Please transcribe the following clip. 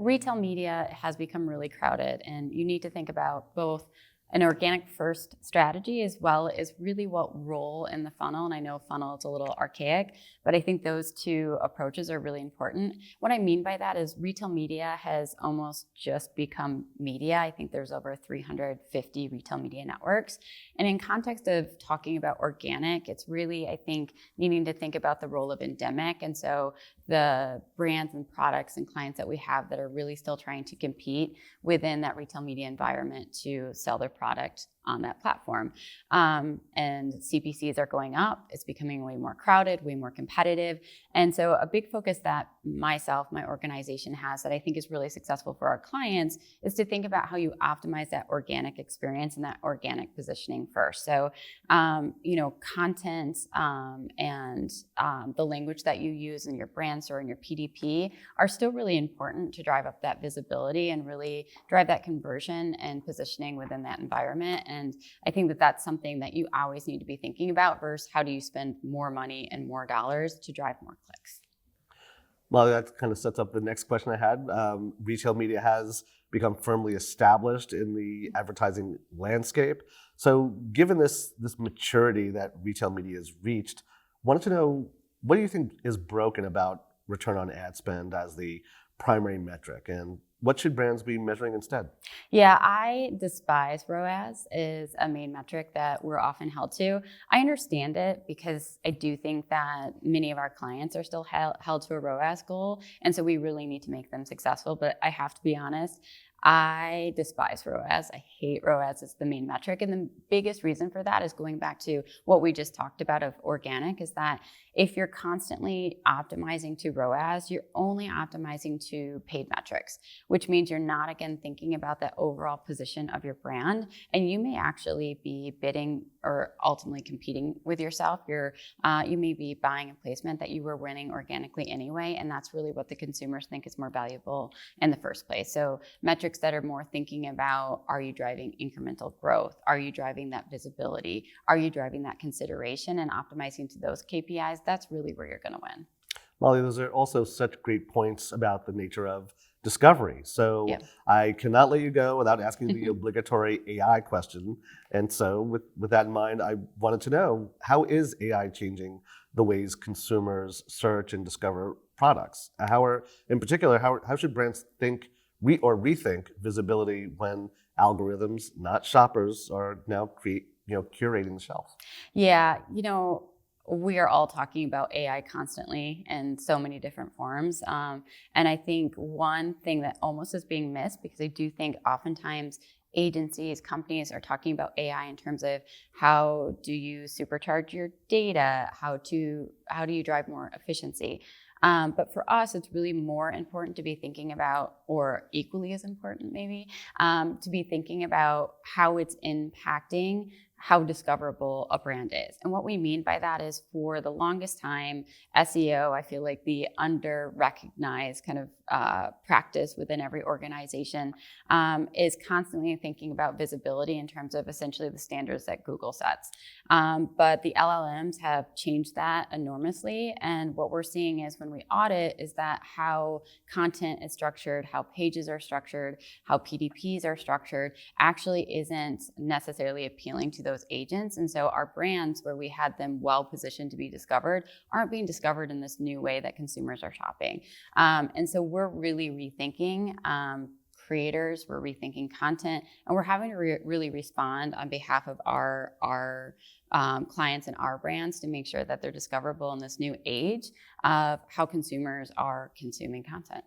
retail media has become really crowded, and you need to think about both an organic first strategy as well as really what role in the funnel. And I know funnel is a little archaic, but I think those two approaches are really important. What I mean by that is retail media has almost just become media. I think there's over 350 retail media networks. And in context of talking about organic, it's really, I think, needing to think about the role of endemic. And so the brands and products and clients that we have that are really still trying to compete within that retail media environment to sell their product on that platform. And CPCs are going up. It's becoming way more crowded, way more competitive. And so a big focus that my organization has that I think is really successful for our clients is to think about how you optimize that organic experience and that organic positioning first. So, content and the language that you use in your brand story and your PDP are still really important to drive up that visibility and really drive that conversion and positioning within that environment. And I think that that's something that you always need to be thinking about versus how do you spend more money and more dollars to drive more clicks. Well, that kind of sets up the next question I had. Retail media has become firmly established in the advertising landscape. So given this maturity that retail media has reached, wanted to know, what do you think is broken about return on ad spend as the primary metric, and what should brands be measuring instead? Yeah, I despise ROAS as a main metric that we're often held to. I understand it because I do think that many of our clients are still held to a ROAS goal, and so we really need to make them successful. But I have to be honest, I despise ROAS. I hate ROAS as the main metric. And the biggest reason for that is going back to what we just talked about of organic, is that if you're constantly optimizing to ROAS, you're only optimizing to paid metrics, which means you're not, again, thinking about the overall position of your brand. And you may actually be bidding or ultimately competing with yourself. You may be buying a placement that you were winning organically anyway. And that's really what the consumers think is more valuable in the first place. So metrics that are more thinking about, are you driving incremental growth? Are you driving that visibility? Are you driving that consideration and optimizing to those KPIs? That's really where you're going to win. Molly, those are also such great points about the nature of discovery. So Yep. I cannot let you go without asking the obligatory AI question. And so with that in mind, I wanted to know, how is AI changing the ways consumers search and discover products? In particular, how should brands think rethink visibility when algorithms, not shoppers, are now curating the shelf? Yeah, we are all talking about AI constantly in so many different forms. And I think one thing that almost is being missed, because I do think oftentimes agencies, companies are talking about AI in terms of how do you supercharge your data? How do you drive more efficiency? But for us, it's really more important to be thinking about, or equally as important maybe, to be thinking about how it's impacting how discoverable a brand is. And what we mean by that is, for the longest time, SEO, I feel like the under-recognized kind of practice within every organization is constantly thinking about visibility in terms of essentially the standards that Google sets. But the LLMs have changed that enormously. And what we're seeing is, when we audit, is that how content is structured, how pages are structured, how PDPs are structured, actually isn't necessarily appealing to those agents. And so our brands, where we had them well positioned to be discovered, aren't being discovered in this new way that consumers are shopping. And so we're really rethinking creators, we're rethinking content, and we're having to really respond on behalf of our clients and our brands to make sure that they're discoverable in this new age of how consumers are consuming content.